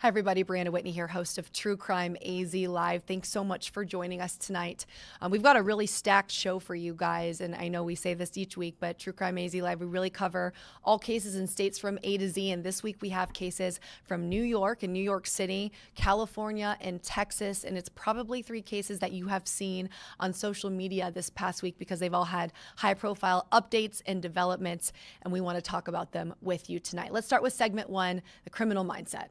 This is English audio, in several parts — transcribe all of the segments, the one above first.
Hi, everybody. Brianna Whitney here, host of True Crime AZ Live. Thanks so much for joining us tonight. We've got a really stacked show for you guys, and I know we say this each week, but True Crime AZ Live, we really cover all cases in states from A to Z, and this week we have cases from New York and New York City, California, and Texas, and it's probably 3 cases that you have seen on social media this past week because they've all had high-profile updates and developments, and we want to talk about them with you tonight. Let's start with segment 1, the criminal mindset.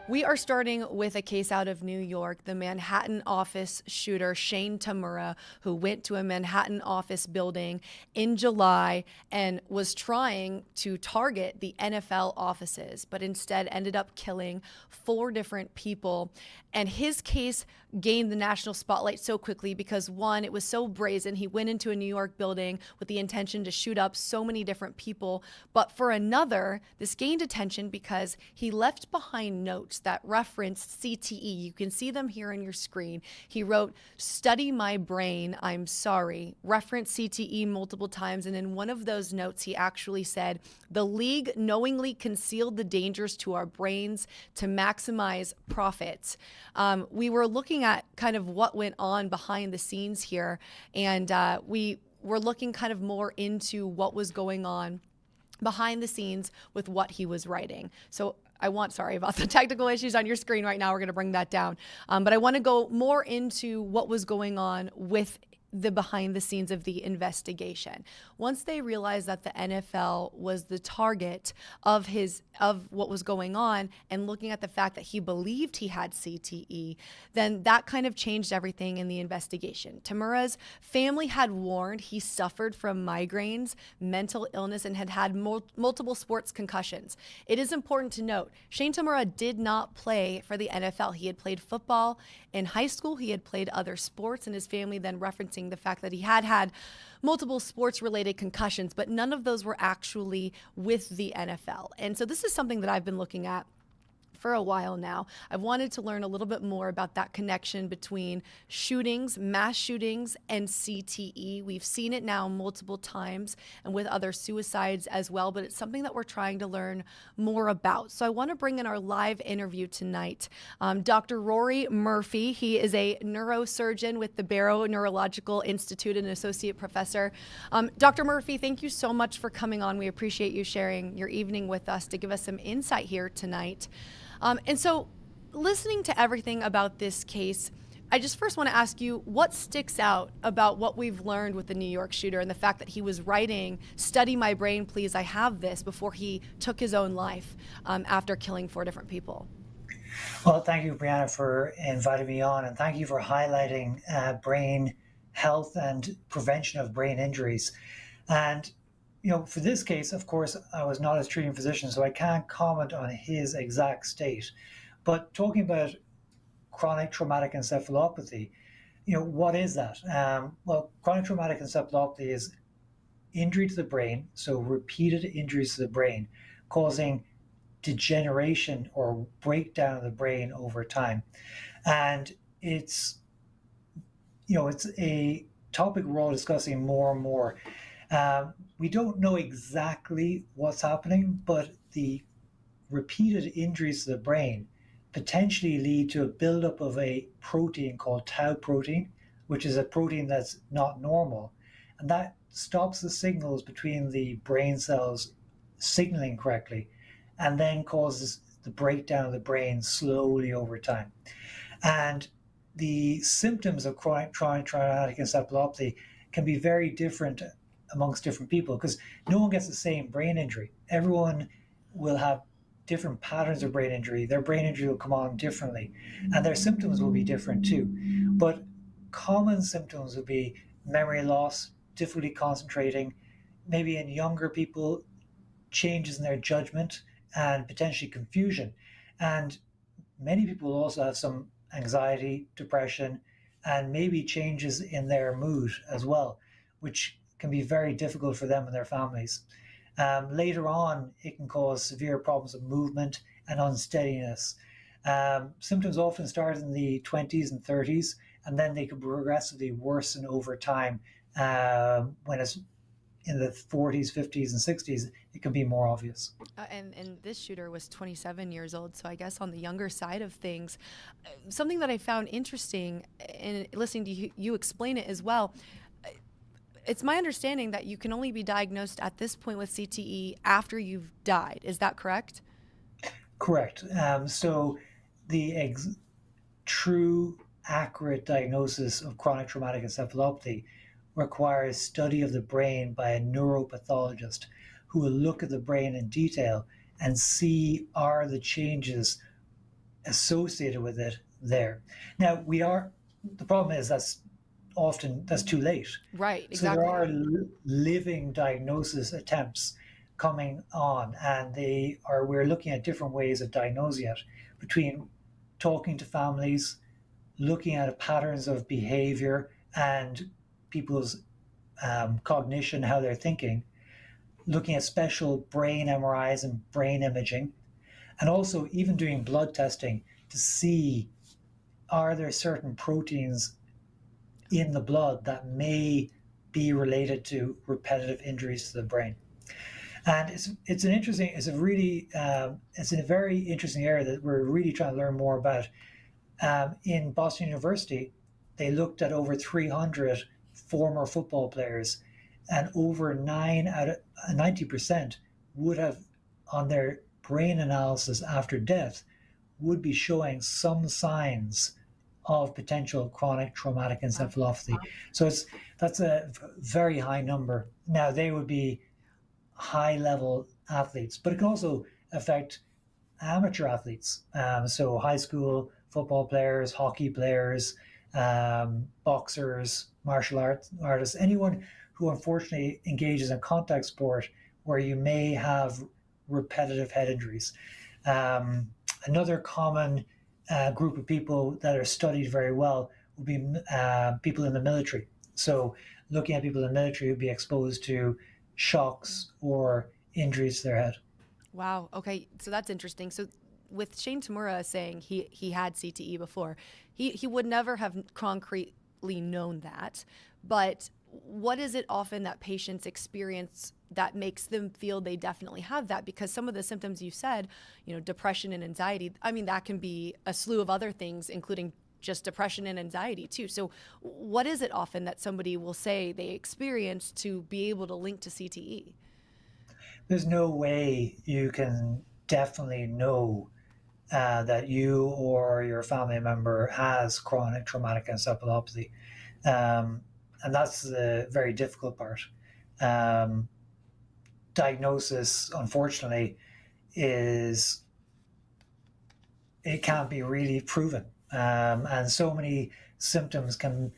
We are starting with a case out of New York, the Manhattan office shooter, Shane Tamura, who went to a Manhattan office building in July and was trying to target the NFL offices, but instead ended up killing 4 different people. And his case gained the national spotlight so quickly because, one, it was so brazen. He went into a New York building with the intention to shoot up so many different people. But for another, this gained attention because he left behind notes that referenced CTE. You can see them here on your screen. He wrote, "Study my brain, I'm sorry," referenced CTE multiple times. And in one of those notes, he actually said, "The league knowingly concealed the dangers to our brains to maximize profits." We were looking at kind of what went on behind the scenes here, and we were looking kind of more into what was going on behind the scenes with what he was writing. So sorry about the technical issues on your screen right now. We're going to bring that down. But I want to go more into what was going on with the behind the scenes of the investigation. Once they realized that the NFL was the target of what was going on, and looking at the fact that he believed he had CTE, then that kind of changed everything in the investigation. Tamura's family had warned he suffered from migraines, mental illness, and had multiple sports concussions. It is important to note, Shane Tamura did not play for the NFL. He had played football in high school. He had played other sports, and his family then referencing the fact that he had multiple sports-related concussions, but none of those were actually with the NFL. And so this is something that I've been looking at for a while now. I've wanted to learn a little bit more about that connection between shootings, mass shootings, and CTE. We've seen it now multiple times and with other suicides as well, but it's something that we're trying to learn more about. So I want to bring in our live interview tonight, Dr. Rory Murphy. He is a neurosurgeon with the Barrow Neurological Institute, an associate professor. Dr. Murphy, thank you so much for coming on. We appreciate you sharing your evening with us to give us some insight here tonight. And so listening to everything about this case, I just first want to ask you, what sticks out about what we've learned with the New York shooter and the fact that he was writing, "Study my brain, please, I have this," before he took his own life after killing 4 different people? Well, thank you, Brianna, for inviting me on, and thank you for highlighting brain health and prevention of brain injuries. And for this case, of course, I was not a treating physician, so I can't comment on his exact state. But talking about chronic traumatic encephalopathy, what is that? Well, chronic traumatic encephalopathy is injury to the brain, so repeated injuries to the brain, causing degeneration or breakdown of the brain over time. And it's a topic we're all discussing more and more. We don't know exactly what's happening, but the repeated injuries to the brain potentially lead to a buildup of a protein called tau protein, which is a protein that's not normal. And that stops the signals between the brain cells signaling correctly, and then causes the breakdown of the brain slowly over time. And the symptoms of chronic traumatic encephalopathy can be very different amongst different people because no one gets the same brain injury. Everyone will have different patterns of brain injury. Their brain injury will come on differently, and their symptoms will be different too. But common symptoms will be memory loss, difficulty concentrating, maybe in younger people, changes in their judgment and potentially confusion. And many people also have some anxiety, depression, and maybe changes in their mood as well, which can be very difficult for them and their families. Later on, it can cause severe problems of movement and unsteadiness. Symptoms often start in the 20s and 30s, and then they can progressively worsen over time when it's in the 40s, 50s, and 60s, it can be more obvious. And this shooter was 27 years old, so I guess on the younger side of things. Something that I found interesting in listening to you explain it as well, it's my understanding that you can only be diagnosed at this point with CTE after you've died. Is that correct? Correct. So the true, accurate diagnosis of chronic traumatic encephalopathy requires study of the brain by a neuropathologist who will look at the brain in detail and see are the changes associated with it there. Now, the problem is that's too late. Right, So exactly. there are living diagnosis attempts coming on, and we're looking at different ways of diagnosing it, between talking to families, looking at patterns of behavior and people's cognition, how they're thinking, looking at special brain MRIs and brain imaging, and also even doing blood testing to see are there certain proteins in the blood that may be related to repetitive injuries to the brain. And it's a very interesting area that we're really trying to learn more about. In Boston University, they looked at over 300 former football players, and over 90% would have, on their brain analysis after death, would be showing some signs of potential chronic traumatic encephalopathy. So that's a very high number. Now, they would be high-level athletes, but it can also affect amateur athletes. So high school football players, hockey players, boxers, martial artists, anyone who unfortunately engages in contact sport where you may have repetitive head injuries. Another common group of people that are studied very well would be people in the military. So looking at people in the military who'd be exposed to shocks or injuries to their head. Wow. Okay. So that's interesting. So with Shane Tamura saying he had CTE before, he would never have concretely known that. But what is it often that patients experience that makes them feel they definitely have that? Because some of the symptoms you said, depression and anxiety, I mean, that can be a slew of other things, including just depression and anxiety too. So what is it often that somebody will say they experience to be able to link to CTE? There's no way you can definitely know that you or your family member has chronic traumatic encephalopathy. And that's the very difficult part. Diagnosis, unfortunately, it can't be really proven. And so many symptoms can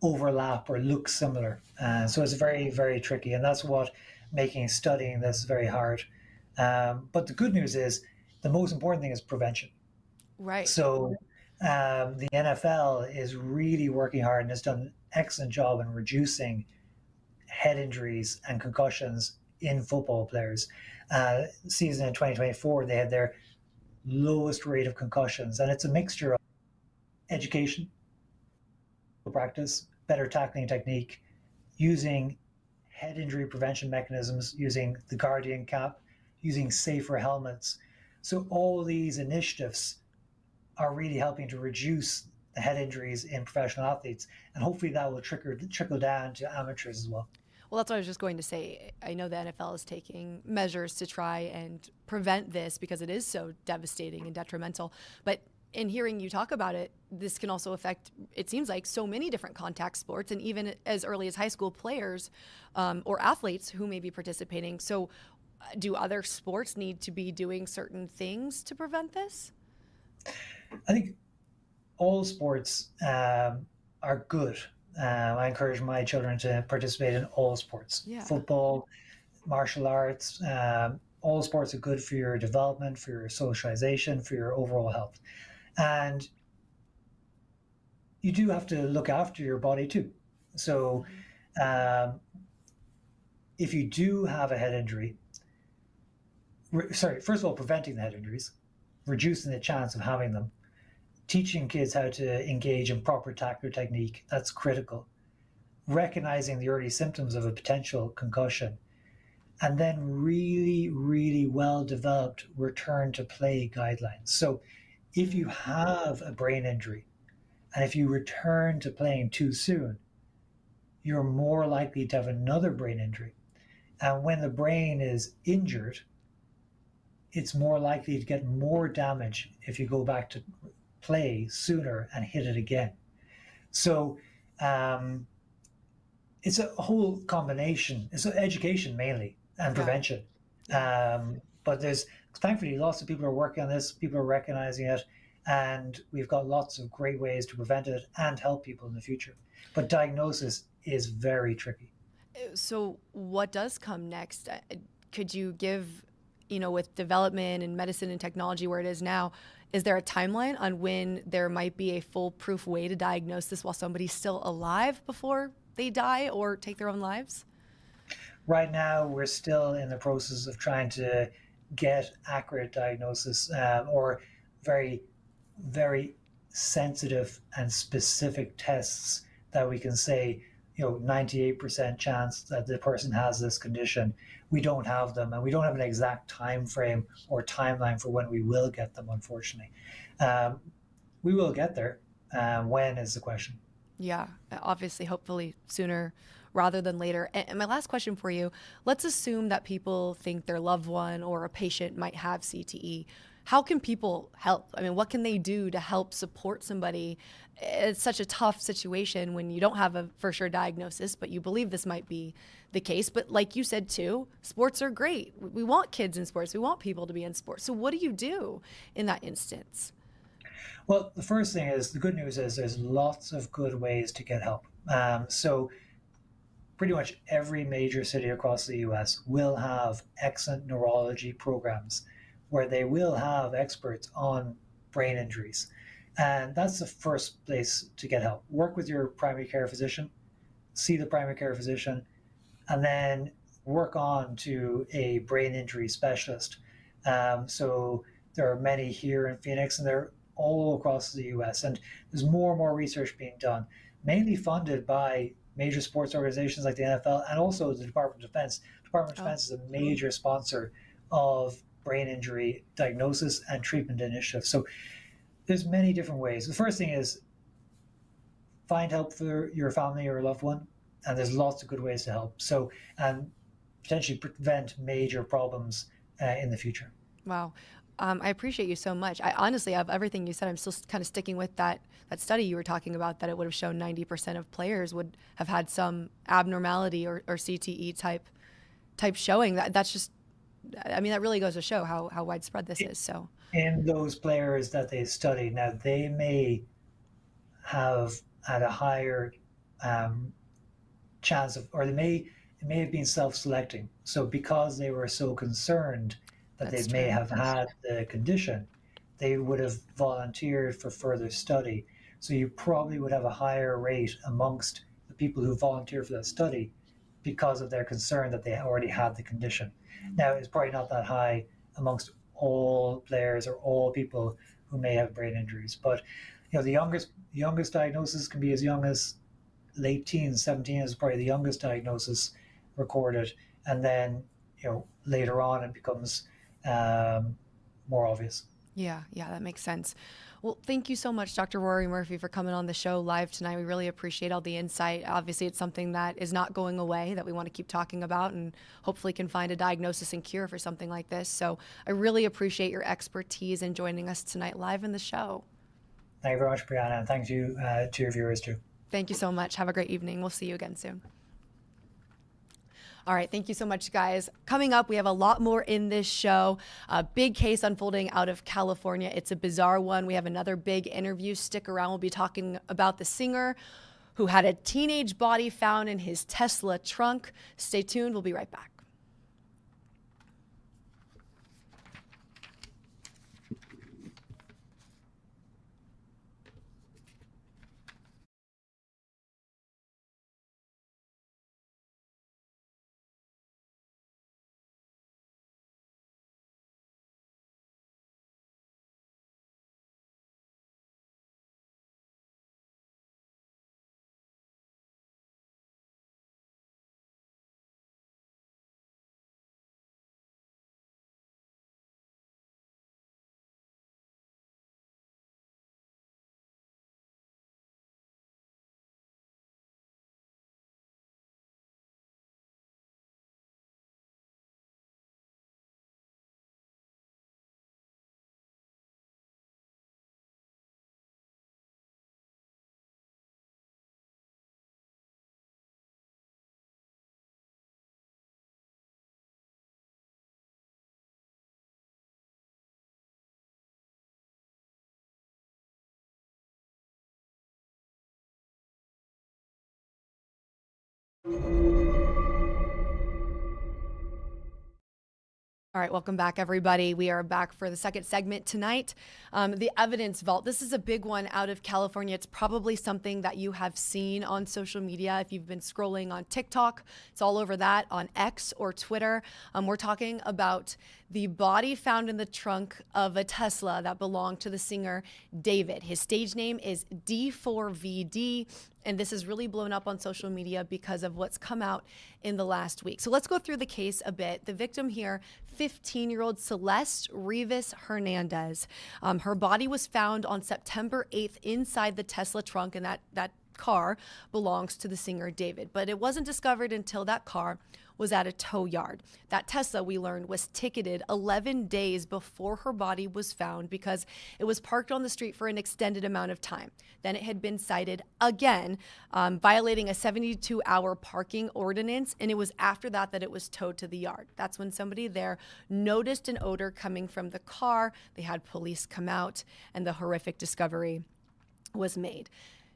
overlap or look similar. So it's very, very tricky. And that's what making studying this very hard. But the good news is the most important thing is prevention. Right. So the NFL is really working hard and has done an excellent job in reducing head injuries and concussions in football players. Season in 2024, they had their lowest rate of concussions, and it's a mixture of education, practice, better tackling technique, using head injury prevention mechanisms, using the Guardian cap, using safer helmets. So all these initiatives are really helping to reduce the head injuries in professional athletes, and hopefully that will trickle down to amateurs as well. Well, that's what I was just going to say. I know the NFL is taking measures to try and prevent this because it is so devastating and detrimental. But in hearing you talk about it, this can also affect, it seems like, so many different contact sports, and even as early as high school players or athletes who may be participating. So do other sports need to be doing certain things to prevent this? I think all sports are good. I encourage my children to participate in all sports. Yeah. Football, martial arts, all sports are good for your development, for your socialization, for your overall health. And you do have to look after your body too. So if you do have a head injury, first of all, preventing the head injuries, reducing the chance of having them, teaching kids how to engage in proper tackler technique, that's critical. recognizing the early symptoms of a potential concussion, and then really, really well developed return to play guidelines. So if you have a brain injury and if you return to playing too soon, you're more likely to have another brain injury. And when the brain is injured, it's more likely to get more damage if you go back to play sooner and hit it again. So it's a whole combination. It's education mainly and prevention. But there's thankfully lots of people are working on this. People are recognizing it, and we've got lots of great ways to prevent it and help people in the future. But diagnosis is very tricky. So what does come next? Could you give, with development in medicine and technology where it is now, is there a timeline on when there might be a foolproof way to diagnose this while somebody's still alive before they die or take their own lives? Right now, we're still in the process of trying to get accurate diagnosis or very, very sensitive and specific tests that we can say, 98% chance that the person has this condition. We don't have them, and we don't have an exact time frame or timeline for when we will get them, unfortunately. We will get there. When is the question? Yeah, obviously, hopefully sooner rather than later. And my last question for you, let's assume that people think their loved one or a patient might have CTE. How can people help? I mean, what can they do to help support somebody? It's such a tough situation when you don't have a for sure diagnosis, but you believe this might be the case. But like you said too, sports are great. We want kids in sports. We want people to be in sports. So what do you do in that instance? Well, the first thing is the good news is there's lots of good ways to get help. So pretty much every major city across the US will have excellent neurology programs where they will have experts on brain injuries. And that's the first place to get help. Work with your primary care physician, see the primary care physician, and then work on to a brain injury specialist. So there are many here in Phoenix, and they're all across the US. And there's more and more research being done, mainly funded by major sports organizations like the NFL and also the Department of Defense. Department of Defense is a major sponsor of brain injury diagnosis and treatment initiatives. So there's many different ways. The first thing is find help for your family or loved one, and there's lots of good ways to help. So and potentially prevent major problems in the future. Wow. I appreciate you so much. I honestly, of everything you said, I'm still kind of sticking with that study you were talking about, that it would have shown 90% of players would have had some abnormality or CTE type showing. That's just, I mean, that really goes to show how widespread this is. So In those players that they studied, now they may have had a higher chance of, or it may have been self-selecting. So because they were so concerned that that's they may true. have had the condition, they would have volunteered for further study. So you probably would have a higher rate amongst the people who volunteered for that study because of their concern that they already had the condition. Now, it's probably not that high amongst all players or all people who may have brain injuries, but the youngest diagnosis can be as young as late teens. 17 is probably the youngest diagnosis recorded, and then later on it becomes more obvious. Yeah, that makes sense. Well, thank you so much, Dr. Rory Murphy, for coming on the show live tonight. We really appreciate all the insight. Obviously, it's something that is not going away, that we want to keep talking about, and hopefully can find a diagnosis and cure for something like this. So I really appreciate your expertise in joining us tonight live in the show. Thank you very much, Brianna, and thank you to your viewers too. Thank you so much. Have a great evening. We'll see you again soon. All right, thank you so much, guys. Coming up, we have a lot more in this show. A big case unfolding out of California. It's a bizarre one. We have another big interview. Stick around. We'll be talking about the singer who had a teenage body found in his Tesla trunk. Stay tuned. We'll be right back. All right, welcome back, everybody. We are back for the second segment tonight. The evidence vault. This is a big one out of California. It's probably something that you have seen on social media. If you've been scrolling on TikTok, it's all over that, on X or Twitter. We're talking about the body found in the trunk of a Tesla that belonged to the singer David. His stage name is D4VD. And this has really blown up on social media because of what's come out in the last week. So let's go through the case a bit. The victim here, 15-year-old Celeste Rivas Hernandez. Her body was found on September 8th inside the Tesla trunk, and that car belongs to the singer David. But it wasn't discovered until that car was at a tow yard. That Tesla, we learned, was ticketed 11 days before her body was found because it was parked on the street for an extended amount of time. Then it had been cited again, violating a 72-hour parking ordinance, and it was after that that it was towed to the yard. That's when somebody there noticed an odor coming from the car. They had police come out, and the horrific discovery was made.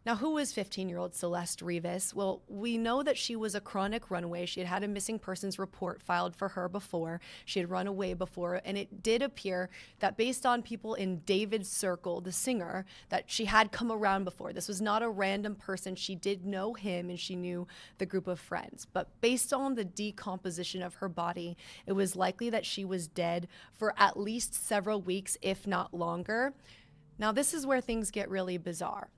Now, who was 15-year-old Celeste Rivas? Well, we know that she was a chronic runaway. She had a missing persons report filed for her before. She had run away before, and it did appear that based on people in David's circle, the singer, that she had come around before. This was not a random person. She did know him, and she knew the group of friends. But based on the decomposition of her body, it was likely that she was dead for at least several weeks, if not longer. Now, this is where things get really bizarre.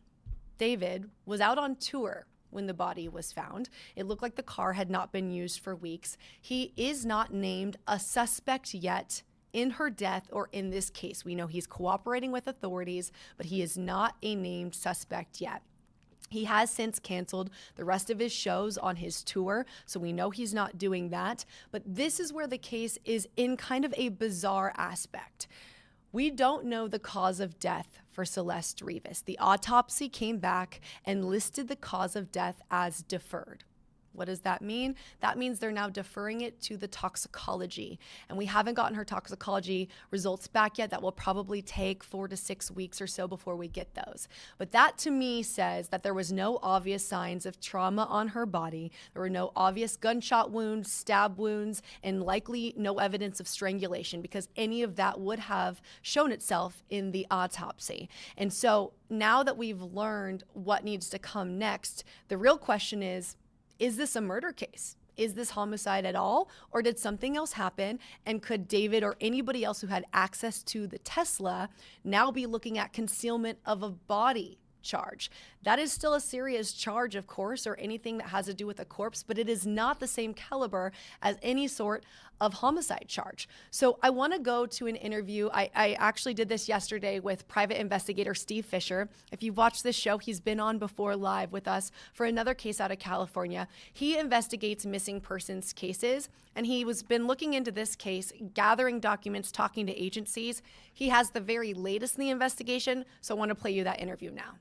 David was out on tour when the body was found. It looked like the car had not been used for weeks. He is not named a suspect yet in her death or in this case. We know he's cooperating with authorities, but he is not a named suspect yet. He has since canceled the rest of his shows on his tour, so we know he's not doing that. But this is where the case is in kind of a bizarre aspect. We don't know the cause of death for Celeste Rivas. The autopsy came back and listed the cause of death as deferred. What does that mean? That means they're now deferring it to the toxicology. And we haven't gotten her toxicology results back yet. That will probably take 4 to 6 weeks or so before we get those. But that to me says that there was no obvious signs of trauma on her body. There were no obvious gunshot wounds, stab wounds, and likely no evidence of strangulation because any of that would have shown itself in the autopsy. And so now that we've learned what needs to come next, the real question is this a murder case? Is this homicide at all? Or did something else happen? And could David or anybody else who had access to the Tesla now be looking at concealment of a body charge? That is still a serious charge, of course, or anything that has to do with a corpse, but it is not the same caliber as any sort of homicide charge. So I want to go to an interview. I actually did this yesterday with private investigator Steve Fischer. If you've watched this show, he's been on before live with us for another case out of California. He investigates missing persons cases, and he was been looking into this case, gathering documents, talking to agencies. He has the very latest in the investigation, so I want to play you that interview now.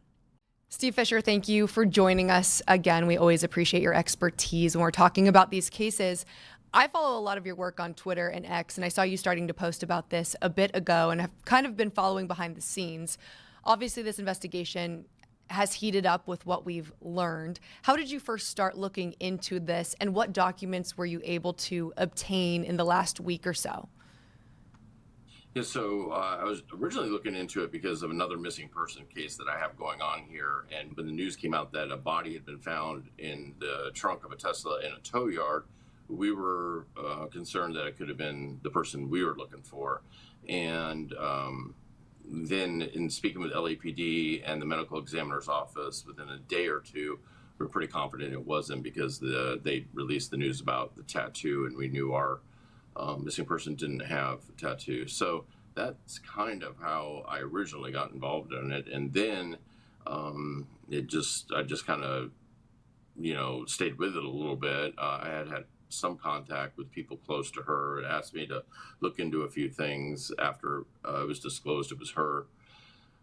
Steve Fischer, thank you for joining us again. We always appreciate your expertise when we're talking about these cases. I follow a lot of your work on Twitter and X, and I saw you starting to post about this a bit ago and have kind of been following behind the scenes. Obviously, this investigation has heated up with what we've learned. How did you first start looking into this, and what documents were you able to obtain in the last week or so? Yeah, so I was originally looking into it because of another missing person case that I have going on here. And when the news came out that a body had been found in the trunk of a Tesla in a tow yard, we were concerned that it could have been the person we were looking for. And then in speaking with LAPD and the medical examiner's office within a day or two, we were pretty confident it wasn't because they released the news about the tattoo, and we knew our missing person didn't have a tattoo. So that's kind of how I originally got involved in it. And then I just kind of, stayed with it a little bit. I had some contact with people close to her and asked me to look into a few things after it was disclosed it was her.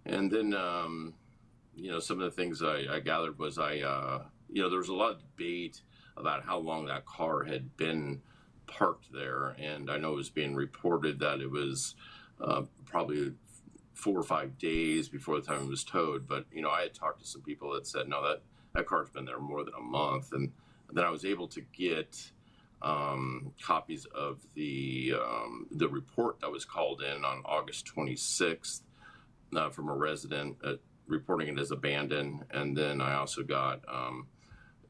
And then, some of the things I gathered was there was a lot of debate about how long that car had been parked there. And I know it was being reported that it was probably 4 or 5 days before the time it was towed. But, I had talked to some people that said, no, that car's been there more than a month. And then I was able to get copies of the report that was called in on August 26th from a resident reporting it as abandoned, and then I also got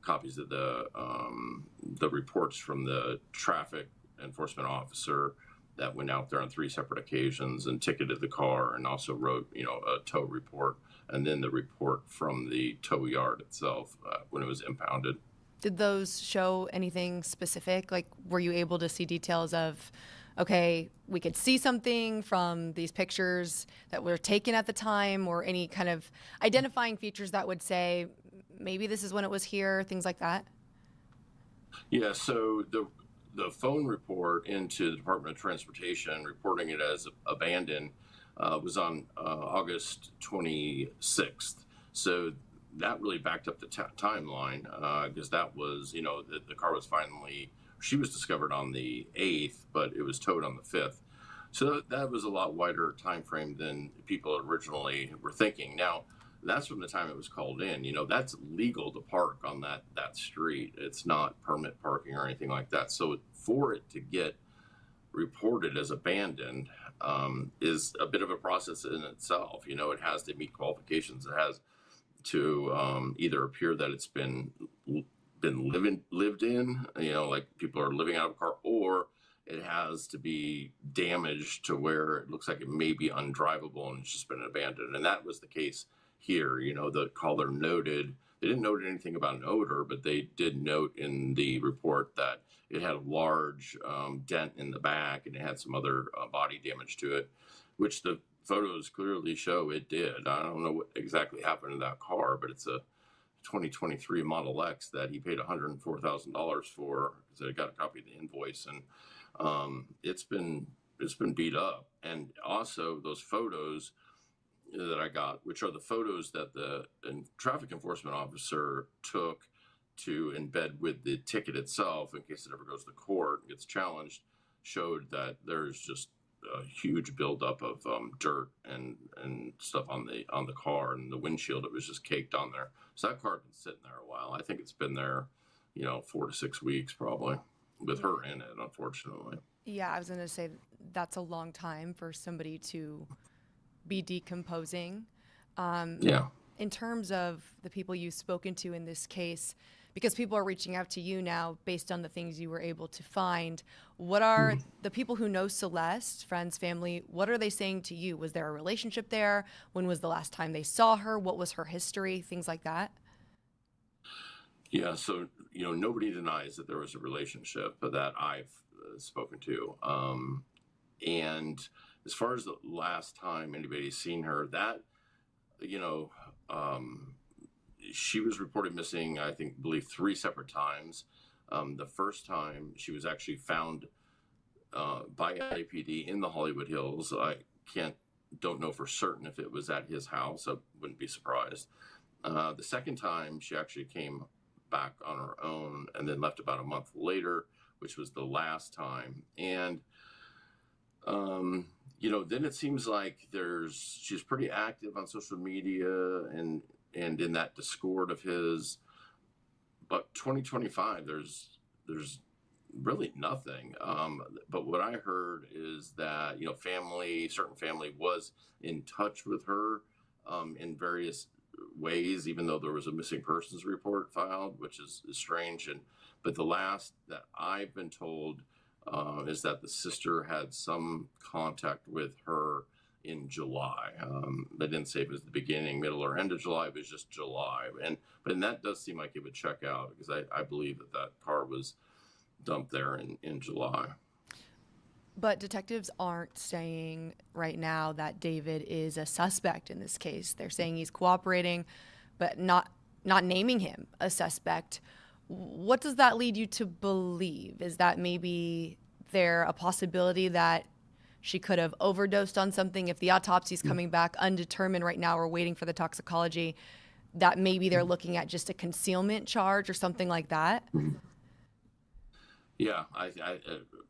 copies of the reports from the traffic enforcement officer that went out there on 3 separate occasions and ticketed the car, and also wrote, a tow report, and then the report from the tow yard itself when it was impounded. Did those show anything specific? Like, were you able to see details of, okay, we could see something from these pictures that were taken at the time, or any kind of identifying features that would say, maybe this is when it was here, things like that? Yeah, so the phone report into the Department of Transportation reporting it as abandoned was on August 26th. So that really backed up the timeline because that was, the car was she was discovered on the 8th, but it was towed on the 5th. So that was a lot wider time frame than people originally were thinking. Now, that's from the time it was called in. That's legal to park on that street. It's not permit parking or anything like that. So for it to get reported as abandoned is a bit of a process in itself. It has to meet qualifications. It has to either appear that it's been lived in, like people are living out of a car, or it has to be damaged to where it looks like it may be undrivable and it's just been abandoned. And that was the case here. The caller noted, they didn't note anything about an odor, but they did note in the report that it had a large dent in the back and it had some other body damage to it, which the photos clearly show it did. I don't know what exactly happened to that car, but it's a 2023 Model X that he paid $104,000 for, because I got a copy of the invoice, and it's been beat up. And also those photos that I got, which are the photos that the traffic enforcement officer took to embed with the ticket itself in case it ever goes to court and gets challenged, showed that there's just a huge buildup of dirt and stuff on the car, and the windshield, it was just caked on there. So that car had been sitting there a while. I think it's been there, 4 to 6 weeks probably, with her in it, unfortunately. Yeah, I was going to say that's a long time for somebody to be decomposing. Yeah. In terms of the people you've spoken to in this case, because people are reaching out to you now based on the things you were able to find, what are the people who know Celeste, friends, family, what are they saying to you? Was there a relationship there? When was the last time they saw her? What was her history? Things like that? Yeah, so, nobody denies that there was a relationship that I've spoken to. And as far as the last time anybody's seen her, that, she was reported missing, I believe 3 separate times. The first time she was actually found by LAPD in the Hollywood Hills. I don't know for certain if it was at his house. I wouldn't be surprised. The second time she actually came back on her own and then left about a month later, which was the last time. And then it seems like she's pretty active on social media and in that Discord of his. But 2025, there's really nothing. But what I heard is that certain family was in touch with her in various ways, even though there was a missing persons report filed, which is strange. But the last that I've been told is that the sister had some contact with her in July. They didn't say if it was the beginning, middle, or end of July. It was just July. But that does seem like it would check out, because I believe that car was dumped there in July. But detectives aren't saying right now that David is a suspect in this case. They're saying he's cooperating, but not naming him a suspect. What does that lead you to believe? Is that maybe there a possibility that she could have overdosed on something? If the autopsy is coming back undetermined right now, we're waiting for the toxicology, that maybe they're looking at just a concealment charge or something like that? Yeah, I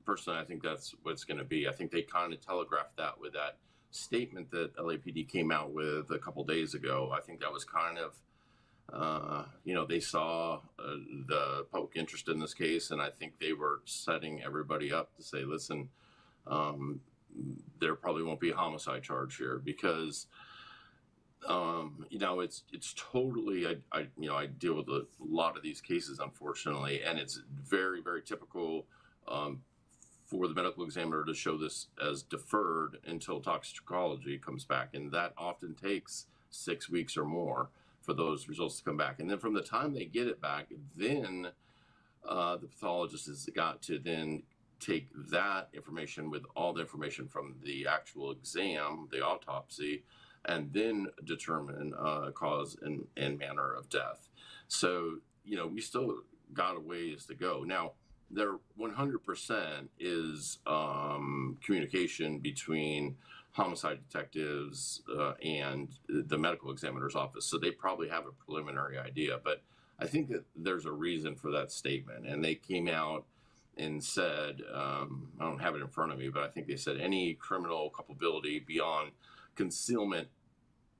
personally, I think that's what it's going to be. I think they kind of telegraphed that with that statement that LAPD came out with a couple days ago. I think that was kind of They saw the public interest in this case, and I think they were setting everybody up to say, listen, there probably won't be a homicide charge here because, it's totally, I deal with a lot of these cases, unfortunately, and it's very, very typical for the medical examiner to show this as deferred until toxicology comes back. And that often takes 6 weeks or more for those results to come back. And then from the time they get it back, then the pathologist has got to then take that information with all the information from the actual exam, the autopsy, and then determine cause and manner of death. So, we still got a ways to go. Now, there 100% is communication between homicide detectives and the medical examiner's office. So they probably have a preliminary idea, but I think that there's a reason for that statement. And they came out and said, I don't have it in front of me, but I think they said any criminal culpability beyond concealment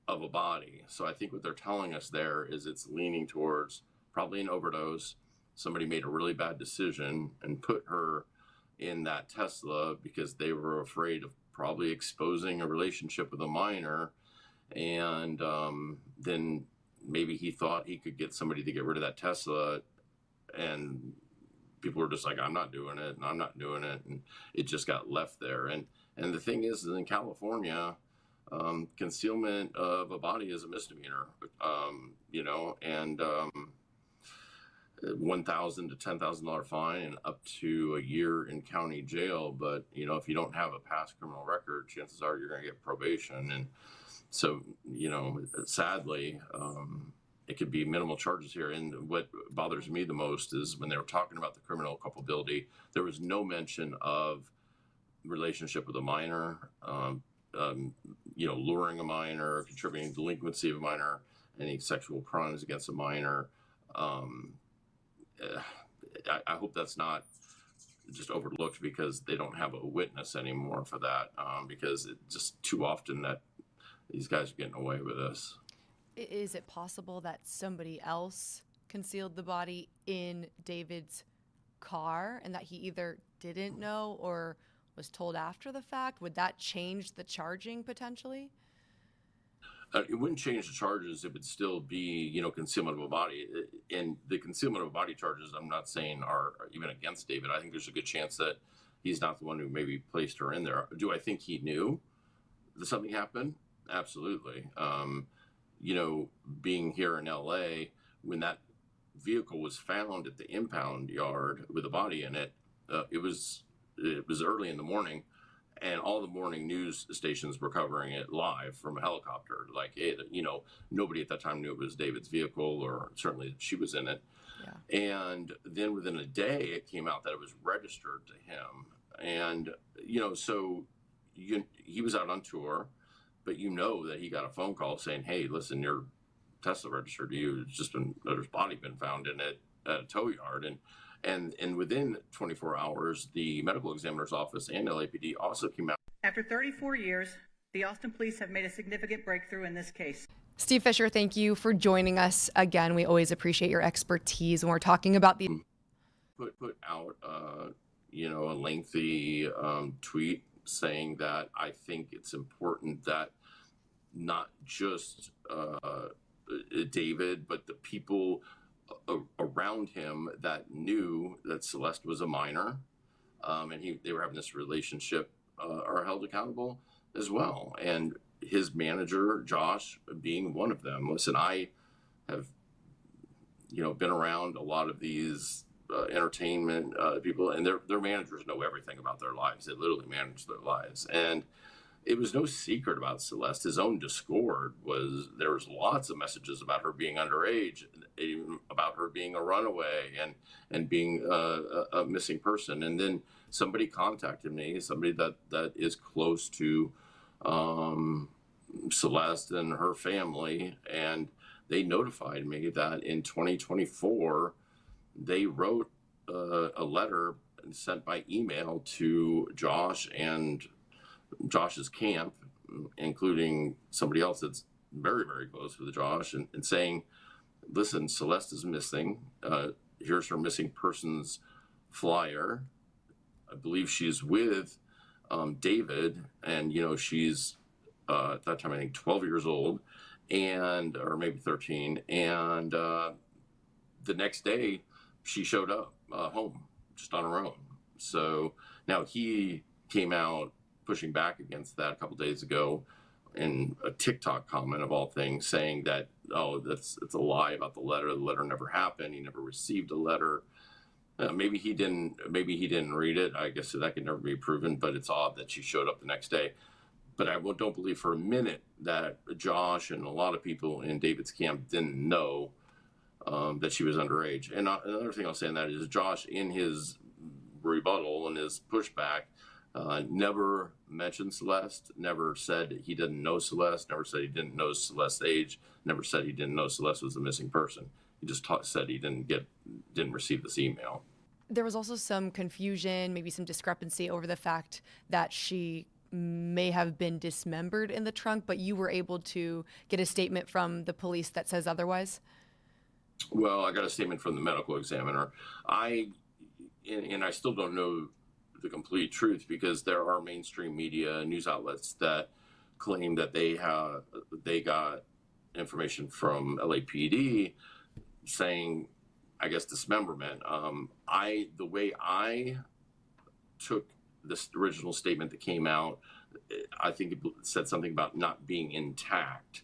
of a body. So I think what they're telling us there is it's leaning towards probably an overdose. Somebody made a really bad decision and put her in that Tesla because they were afraid of probably exposing a relationship with a minor. And then maybe he thought he could get somebody to get rid of that Tesla. And people were just like, I'm not doing it, and I'm not doing it. And it just got left there. And the thing is in California, concealment of a body is a misdemeanor, and $1,000 to $10,000 fine and up to a year in county jail. But, if you don't have a past criminal record, chances are you're going to get probation. And so, sadly, it could be minimal charges here. And what bothers me the most is when they were talking about the criminal culpability, there was no mention of relationship with a minor, luring a minor, contributing delinquency of a minor, any sexual crimes against a minor. I hope that's not just overlooked because they don't have a witness anymore for that, because it's just too often that these guys are getting away with this. Is it possible that somebody else concealed the body in David's car and that he either didn't know or was told after the fact? Would that change the charging potentially? It wouldn't change the charges. It would still be, concealment of a body. And the concealment of a body charges, I'm not saying are even against David. I think there's a good chance that he's not the one who maybe placed her in there. Do I think he knew that something happened? Absolutely. Being here in LA, when that vehicle was found at the impound yard with a body in it, it was early in the morning. And all the morning news stations were covering it live from a helicopter. Like, hey, nobody at that time knew it was David's vehicle, or certainly she was in it. Yeah. And then within a day, it came out that it was registered to him. And, so he was out on tour, but that he got a phone call saying, hey, listen, your Tesla registered to you. It's just there's a body been found in it at a tow yard. And within 24 hours, the medical examiner's office and LAPD also came out. After 34 years, the Austin police have made a significant breakthrough in this case. Steve Fischer, thank you for joining us again. We always appreciate your expertise when we're talking about the... Put out, a lengthy tweet saying that I think it's important that not just David, but the people around him that knew that Celeste was a minor, and they were having this relationship, are held accountable as well. And his manager, Josh, being one of them. Listen, I have, been around a lot of these entertainment people, and their managers know everything about their lives. They literally manage their lives. And it was no secret about Celeste. His own Discord there was lots of messages about her being underage, even about her being a runaway and being a missing person. And then somebody contacted me, somebody that is close to Celeste and her family, and they notified me that in 2024, they wrote a letter and sent by email to Josh and Josh's camp, including somebody else that's very, very close with Josh, and saying listen, Celeste is missing. Here's her missing persons flyer. I believe she's with David, and she's at that time I think 12 years old, or maybe 13, and the next day she showed up home just on her own. So now he came out pushing back against that a couple days ago in a TikTok comment of all things, saying that it's a lie about the letter. The letter never happened. He never received a letter. Maybe he didn't read it. I guess that could never be proven, but it's odd that she showed up the next day. But I don't believe for a minute that Josh and a lot of people in David's camp didn't know that she was underage. And another thing I'll say on that is Josh, in his rebuttal and his pushback, never mentioned Celeste, never said he didn't know Celeste, never said he didn't know Celeste's age, never said he didn't know Celeste was a missing person. He just said he didn't receive this email. There was also some confusion, maybe some discrepancy over the fact that she may have been dismembered in the trunk, but you were able to get a statement from the police that says otherwise? Well, I got a statement from the medical examiner. I still don't know the complete truth, because there are mainstream media news outlets that claim that they got information from LAPD saying, I guess, dismemberment. The way I took this original statement that came out, I think it said something about not being intact.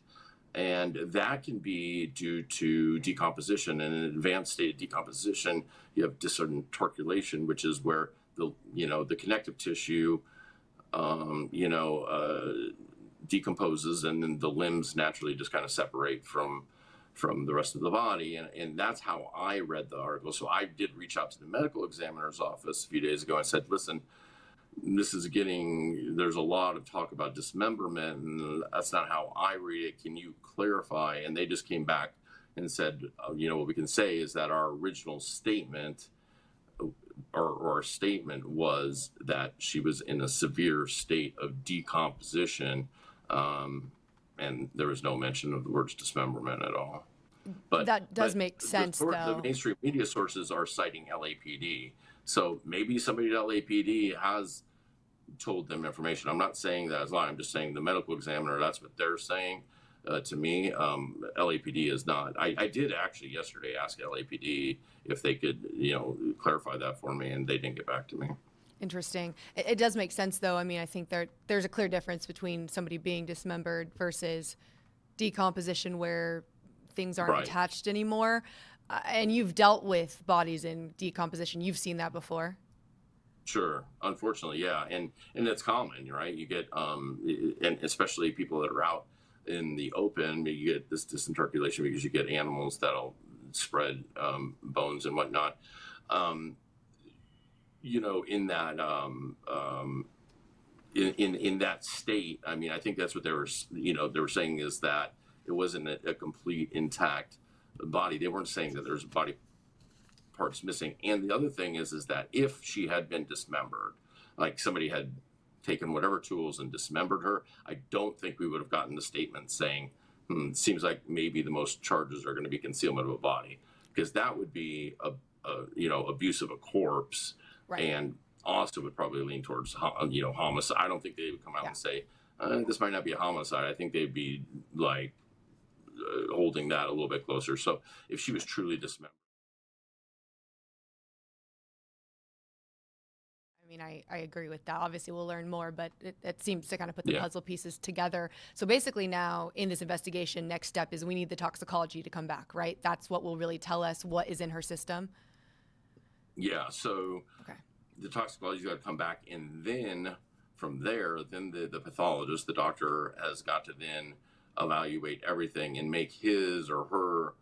And that can be due to decomposition. In an advanced state of decomposition, you have disinterculation, which is where the connective tissue, decomposes, and then the limbs naturally just kind of separate from the rest of the body. And that's how I read the article. So I did reach out to the medical examiner's office a few days ago and said, listen, there's a lot of talk about dismemberment, and that's not how I read it. Can you clarify? And they just came back and said, what we can say is that our original statement or our statement was that she was in a severe state of decomposition, and there was no mention of the words dismemberment at all. But that does make sense, though. The mainstream media sources are citing LAPD. So maybe somebody at LAPD has told them information. I'm not saying that as lying. I'm just saying the medical examiner, that's what they're saying to me. LAPD is not. I did actually yesterday ask LAPD if they could, clarify that for me, and they didn't get back to me. Interesting. It does make sense, though. I mean, I think there's a clear difference between somebody being dismembered versus decomposition where things aren't attached anymore. And you've dealt with bodies in decomposition. You've seen that before. Sure. Unfortunately, yeah. And it's common, right? You get, and especially people that are out in the open, you get this disinterculation because you get animals that'll spread bones and whatnot. In that in that state, I mean, I think that's what they were saying, is that it wasn't a complete intact body. They weren't saying that there's body parts missing. And the other thing is that if she had been dismembered, like somebody had taken whatever tools and dismembered her, I don't think we would have gotten the statement saying, it seems like maybe the most charges are going to be concealment of a body, because that would be abuse of a corpse. Right. And also would probably lean towards, homicide. I don't think they would come out and say, this might not be a homicide. I think they'd be like holding that a little bit closer. So if she was truly dismembered. I mean, I agree with that. Obviously, we'll learn more, but it seems to kind of put the puzzle pieces together. So basically now in this investigation, next step is we need the toxicology to come back, right? That's what will really tell us what is in her system. Yeah. So the toxicology's got to come back, and then from there, then the pathologist, the doctor, has got to then evaluate everything and make his or her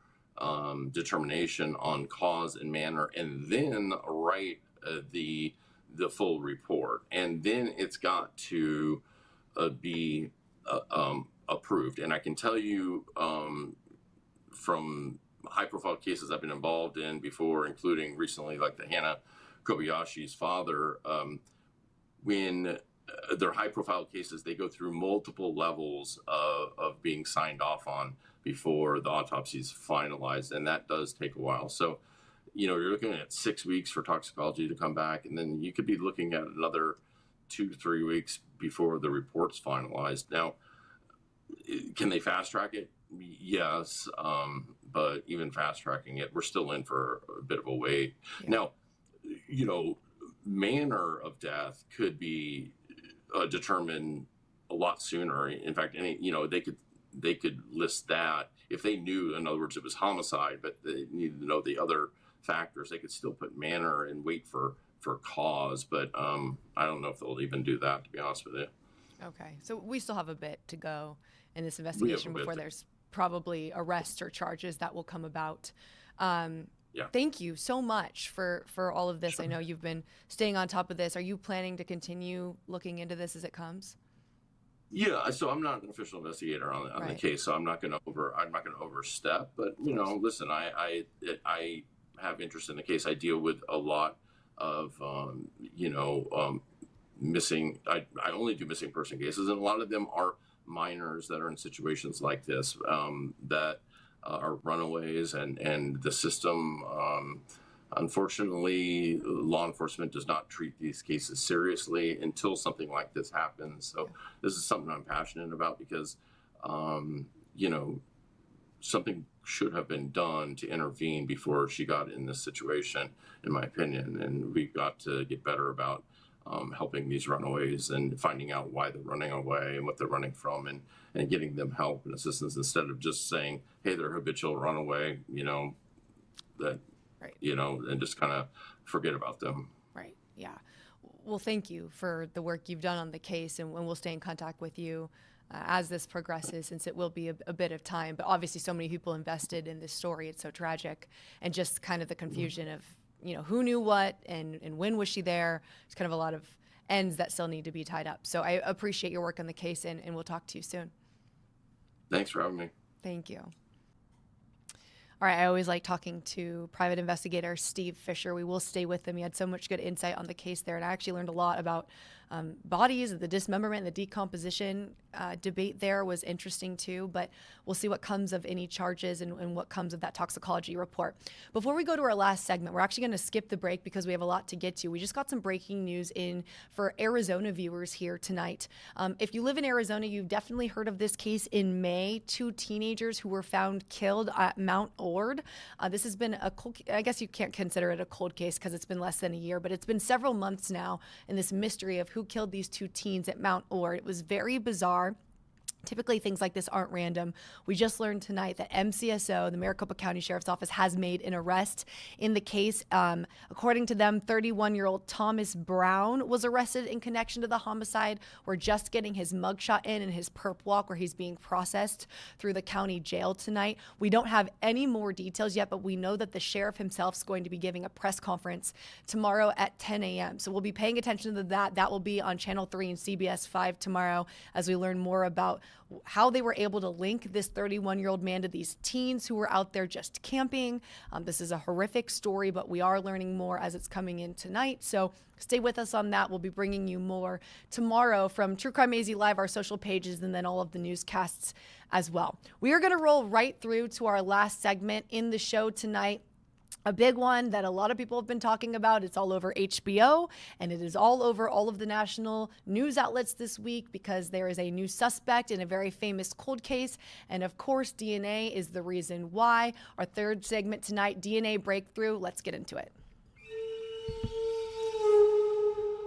determination on cause and manner, and then write the full report. And then it's got to be approved. And I can tell you from high-profile cases I've been involved in before, including recently, like the Hannah Kobayashi's father, when they're high-profile cases, they go through multiple levels of being signed off on before the autopsy is finalized, and that does take a while. So, you're looking at 6 weeks for toxicology to come back, and then you could be looking at another 2 to 3 weeks before the report's finalized. Now, can they fast track it? Yes, but even fast tracking it, we're still in for a bit of a wait. Yeah. Now, manner of death could be determined a lot sooner. In fact, they could list that if they knew, in other words, it was homicide, but they needed to know the other factors. They could still put manner and wait for cause, but I don't know if they'll even do that, to be honest with you. Okay, so we still have a bit to go in this investigation before there's probably arrests or charges that will come about. Yeah. Thank you so much for all of this. Sure. I know you've been staying on top of this. Are you planning to continue looking into this as it comes? Yeah, so I'm not an official investigator on the case, so I'm not going to overstep. But listen, I have interest in the case. I deal with a lot of missing. I only do missing person cases, and a lot of them are minors that are in situations like this that are runaways, and the system. Unfortunately, law enforcement does not treat these cases seriously until something like this happens. So this is something I'm passionate about because, something should have been done to intervene before she got in this situation, in my opinion. And we've got to get better about helping these runaways and finding out why they're running away and what they're running from, and getting them help and assistance instead of just saying, hey, they're habitual runaway, that. Right. And just kind of forget about them. Right. Yeah. Well, thank you for the work you've done on the case, and we'll stay in contact with you as this progresses, since it will be a bit of time. But obviously, so many people invested in this story. It's so tragic, and just kind of the confusion of who knew what and when was she there. It's kind of a lot of ends that still need to be tied up. So I appreciate your work on the case, and we'll talk to you soon. Thanks for having me. Thank you. All right, I always like talking to private investigator Steve Fischer. We will stay with him. He had so much good insight on the case there, and I actually learned a lot about bodies, the dismemberment, the decomposition debate there was interesting too, but we'll see what comes of any charges and what comes of that toxicology report. Before we go to our last segment, we're actually going to skip the break because we have a lot to get to. We just got some breaking news in for Arizona viewers here tonight. If you live in Arizona, you've definitely heard of this case in May. 2 teenagers who were found killed at Mount Ord. This has been a cold, I guess you can't consider it a cold case because it's been less than a year, but it's been several months now in this mystery of who killed these 2 teens at Mount Ord. It was very bizarre. Typically, things like this aren't random. We just learned tonight that MCSO, the Maricopa County Sheriff's Office, has made an arrest in the case. According to them, 31-year-old Thomas Brown was arrested in connection to the homicide. We're just getting his mugshot in and his perp walk where he's being processed through the county jail tonight. We don't have any more details yet, but we know that the sheriff himself is going to be giving a press conference tomorrow at 10 a.m. So we'll be paying attention to that. That will be on Channel 3 and CBS 5 tomorrow as we learn more about how they were able to link this 31-year-old man to these teens who were out there just camping. This is a horrific story, but we are learning more as it's coming in tonight. So stay with us on that. We'll be bringing you more tomorrow from True Crime AZ Live, our social pages, and then all of the newscasts as well. We are going to roll right through to our last segment in the show tonight. A big one that a lot of people have been talking about. It's all over HBO, and it is all over all of the national news outlets this week because there is a new suspect in a very famous cold case. And of course, DNA is the reason why. Our third segment tonight, DNA Breakthrough. Let's get into it.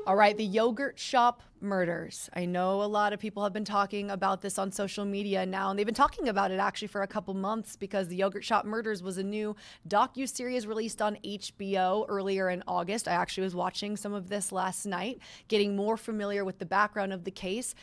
All right, the yogurt shop murders. I know a lot of people have been talking about this on social media now, and they've been talking about it actually for a couple months because the yogurt shop murders was a new docuseries released on HBO earlier in August. I actually was watching some of this last night, getting more familiar with the background of the case.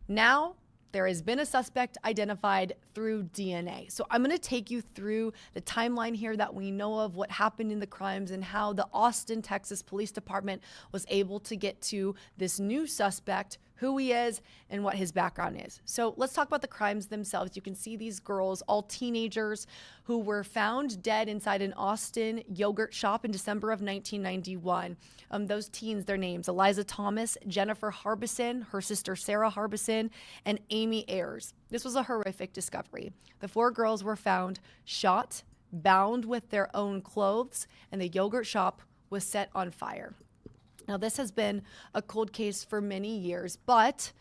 Now, there has been a suspect identified through DNA. So I'm going to take you through the timeline here that we know of, what happened in the crimes, and how the Austin, Texas Police Department was able to get to this new suspect who he is and what his background is. So let's talk about the crimes themselves. You can see these girls, all teenagers, who were found dead inside an Austin yogurt shop in December of 1991. Those teens, their names: Eliza Thomas, Jennifer Harbison, her sister Sarah Harbison, and Amy Ayers. This was a horrific discovery. The 4 girls were found shot, bound with their own clothes, and the yogurt shop was set on fire. Now, this has been a cold case for many years, but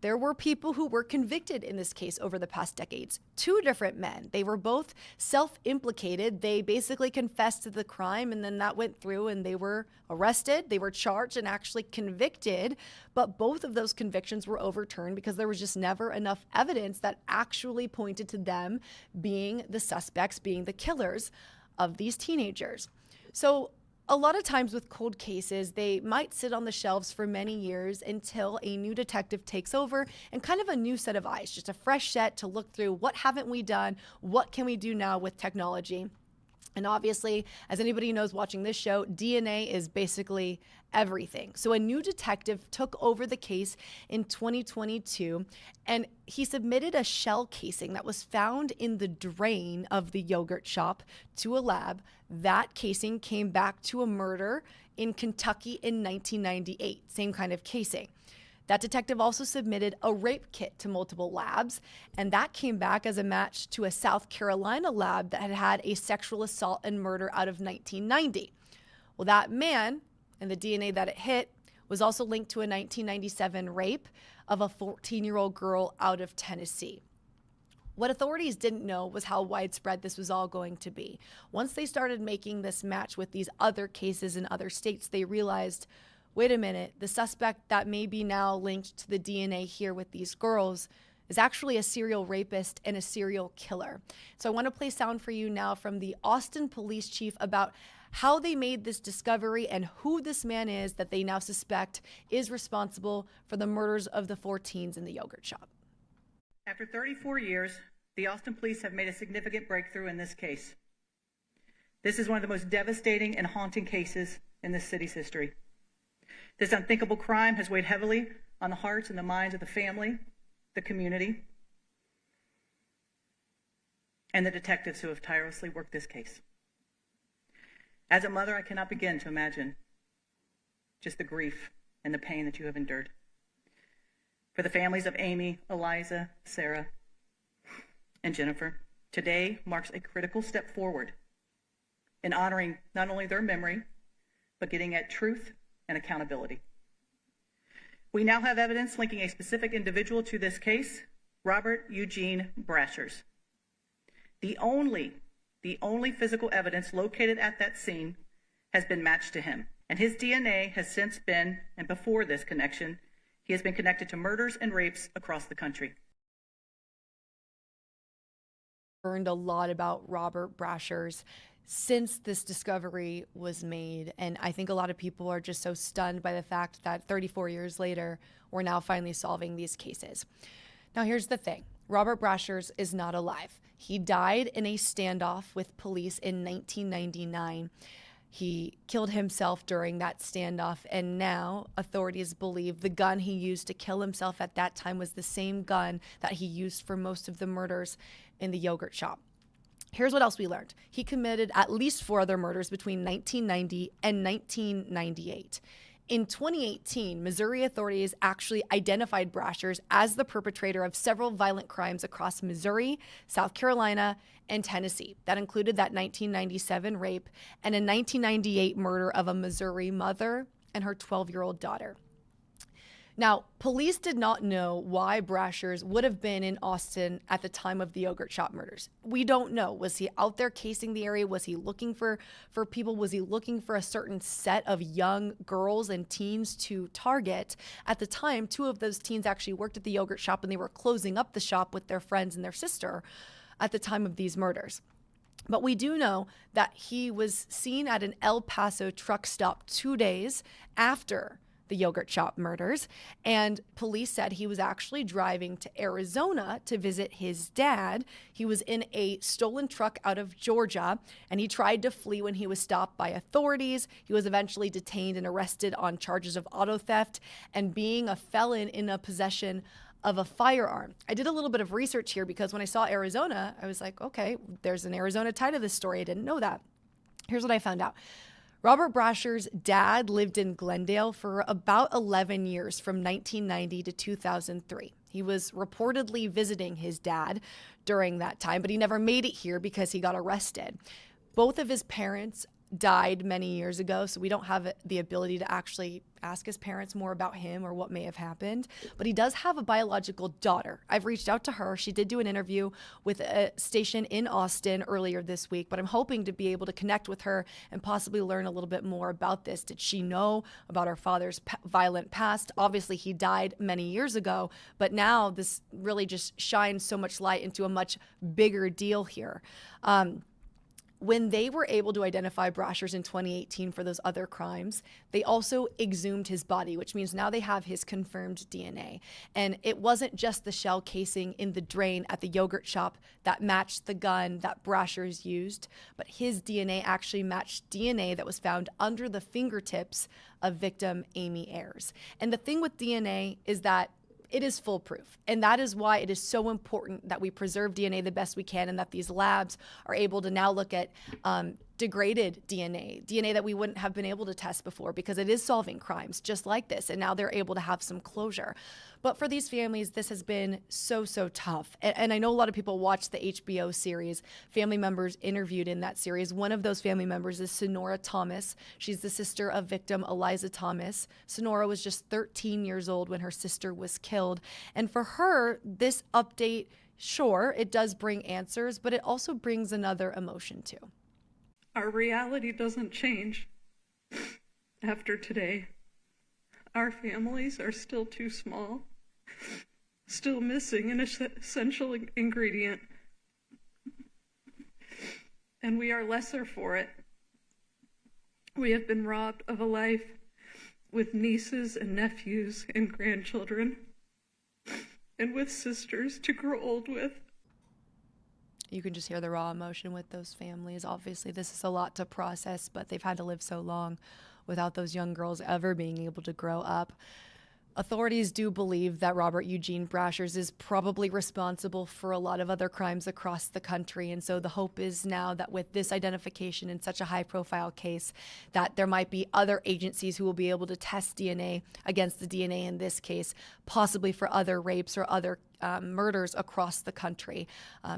there were people who were convicted in this case over the past decades. 2 different men. They were both self-implicated. They basically confessed to the crime, and then that went through, and they were arrested, they were charged, and actually convicted. But both of those convictions were overturned because there was just never enough evidence that actually pointed to them being the suspects, being the killers of these teenagers. So a lot of times with cold cases, they might sit on the shelves for many years until a new detective takes over and kind of a new set of eyes, just a fresh set to look through. What haven't we done? What can we do now with technology? And obviously, as anybody knows watching this show, DNA is basically everything. So a new detective took over the case in 2022, and he submitted a shell casing that was found in the drain of the yogurt shop to a lab. That casing came back to a murder in Kentucky in 1998, same kind of casing. That detective also submitted a rape kit to multiple labs, and that came back as a match to a South Carolina lab that had had a sexual assault and murder out of 1990. Well, that man and the DNA that it hit was also linked to a 1997 rape of a 14-year-old girl out of Tennessee. What authorities didn't know was how widespread this was all going to be. Once they started making this match with these other cases in other states, they realized, wait a minute, the suspect that may be now linked to the DNA here with these girls is actually a serial rapist and a serial killer. So I want to play sound for you now from the Austin police chief about how they made this discovery and who this man is that they now suspect is responsible for the murders of the 4 teens in the yogurt shop. After 34 years, the Austin police have made a significant breakthrough in this case. This is one of the most devastating and haunting cases in this city's history. This unthinkable crime has weighed heavily on the hearts and the minds of the family, the community, and the detectives who have tirelessly worked this case. As a mother, I cannot begin to imagine just the grief and the pain that you have endured. For the families of Amy, Eliza, Sarah, and Jennifer, today marks a critical step forward in honoring not only their memory, but getting at truth and accountability. We now have evidence linking a specific individual to this case, Robert Eugene Brashers. The only physical evidence located at that scene has been matched to him, and his DNA has since been, and before this connection, he has been connected to murders and rapes across the country. Learned a lot about Robert Brashers since this discovery was made, and I think a lot of people are just so stunned by the fact that 34 years later, we're now finally solving these cases. Now, here's the thing. Robert Brashers is not alive. He died in a standoff with police in 1999. He killed himself during that standoff, and now authorities believe the gun he used to kill himself at that time was the same gun that he used for most of the murders in the yogurt shop. Here's what else we learned. He committed at least 4 other murders between 1990 and 1998. In 2018, Missouri authorities actually identified Brashers as the perpetrator of several violent crimes across Missouri, South Carolina, and Tennessee. That included that 1997 rape and a 1998 murder of a Missouri mother and her 12-year-old daughter. Now, police did not know why Brashers would have been in Austin at the time of the yogurt shop murders. We don't know. Was he out there casing the area? Was he looking for people? Was he looking for a certain set of young girls and teens to target? At the time, 2 of those teens actually worked at the yogurt shop, and they were closing up the shop with their friends and their sister at the time of these murders. But we do know that he was seen at an El Paso truck stop 2 days after the yogurt shop murders. And police said he was actually driving to Arizona to visit his dad. He was in a stolen truck out of Georgia, and he tried to flee when he was stopped by authorities. He was eventually detained and arrested on charges of auto theft and being a felon in a possession of a firearm. I did a little bit of research here because when I saw Arizona, I was like, okay, there's an Arizona tie to this story. I didn't know that. Here's what I found out. Robert Brasher's dad lived in Glendale for about 11 years from 1990 to 2003. He was reportedly visiting his dad during that time, but he never made it here because he got arrested. Both of his parents died many years ago, so we don't have the ability to actually ask his parents more about him or what may have happened. But he does have a biological daughter. I've reached out to her. She did do an interview with a station in Austin earlier this week, but I'm hoping to be able to connect with her and possibly learn a little bit more about this. Did she know about her father's violent past? Obviously, he died many years ago, but now this really just shines so much light into a much bigger deal here. When they were able to identify Brasher's in 2018 for those other crimes, they also exhumed his body, which means now they have his confirmed DNA. And it wasn't just the shell casing in the drain at the yogurt shop that matched the gun that Brasher's used, but his DNA actually matched DNA that was found under the fingertips of victim Amy Ayers. And the thing with DNA is that it is foolproof. And that is why it is so important that we preserve DNA the best we can and that these labs are able to now look at degraded DNA that we wouldn't have been able to test before because it is solving crimes just like this. And now they're able to have some closure. But for these families, this has been so tough. And I know a lot of people watch the HBO series, family members interviewed in that series. One of those family members is Sonora Thomas. She's the sister of victim Eliza Thomas. Sonora was just 13 years old when her sister was killed. And for her, this update, sure, it does bring answers, but it also brings another emotion too. Our reality doesn't change after today. Our families are still too small, still missing an essential ingredient, and we are lesser for it. We have been robbed of a life with nieces and nephews and grandchildren, and with sisters to grow old with. You can just hear the raw emotion with those families. Obviously, this is a lot to process, but they've had to live so long without those young girls ever being able to grow up. Authorities do believe that Robert Eugene Brasher's is probably responsible for a lot of other crimes across the country. And so the hope is now that with this identification in such a high-profile case, that there might be other agencies who will be able to test DNA against the DNA in this case, possibly for other rapes or other murders across the country.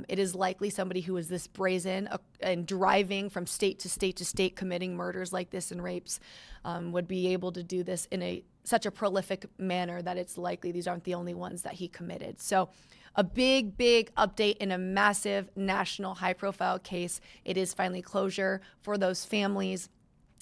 It is likely somebody who is this brazen and driving from state to state to state committing murders like this and rapes would be able to do this in such a prolific manner that it's likely these aren't the only ones that he committed. So a big update in a massive national high-profile case. It is finally closure for those families.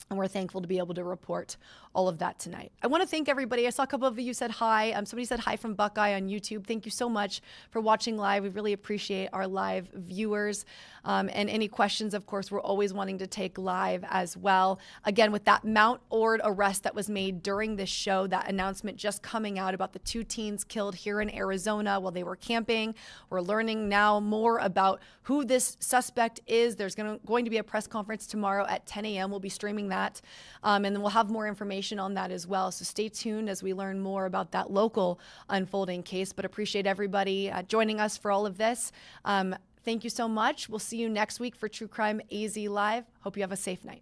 And we're thankful to be able to report all of that tonight. I want to thank everybody. I saw a couple of you said hi. Somebody said hi from Buckeye on YouTube. Thank you so much for watching live. We really appreciate our live viewers. And any questions, of course, we're always wanting to take live as well. Again, with that Mount Ord arrest that was made during this show, that announcement just coming out about the 2 teens killed here in Arizona while they were camping. We're learning now more about who this suspect is. There's going to be a press conference tomorrow at 10 a.m. We'll be streaming that. And then we'll have more information on that as well. So stay tuned as we learn more about that local unfolding case. But appreciate everybody joining us for all of this. Thank you so much. We'll see you next week for True Crime AZ Live. Hope you have a safe night.